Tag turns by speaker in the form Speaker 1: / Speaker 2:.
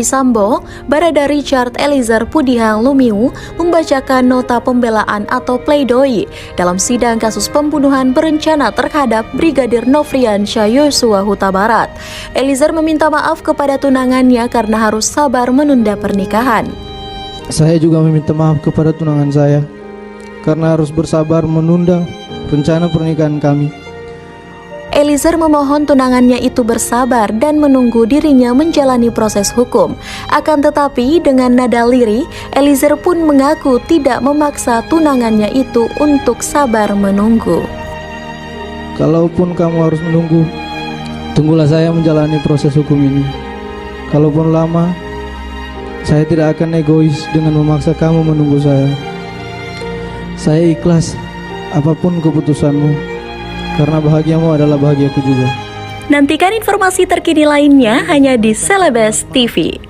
Speaker 1: Sambo, Barada Richard Eliezer Pudihang Lumiu membacakan nota pembelaan atau pledoi dalam sidang kasus pembunuhan berencana terhadap Brigadir Nofriansyah Yosua Huta Barat. Eliezer meminta maaf kepada tunangannya karena harus sabar menunda pernikahan.
Speaker 2: Saya juga meminta maaf kepada tunangan saya karena harus bersabar menunda rencana pernikahan kami.
Speaker 1: Eliezer memohon tunangannya itu bersabar dan menunggu dirinya menjalani proses hukum. Akan tetapi dengan nada lirih, Eliezer pun mengaku tidak memaksa tunangannya itu untuk sabar menunggu.
Speaker 2: Kalaupun kamu harus menunggu, tunggulah saya menjalani proses hukum ini. Kalaupun lama, saya tidak akan egois dengan memaksa kamu menunggu saya. Saya ikhlas apapun keputusanmu, karena bahagiamu adalah bahagiaku juga.
Speaker 1: Nantikan informasi terkini lainnya hanya di Celebes TV.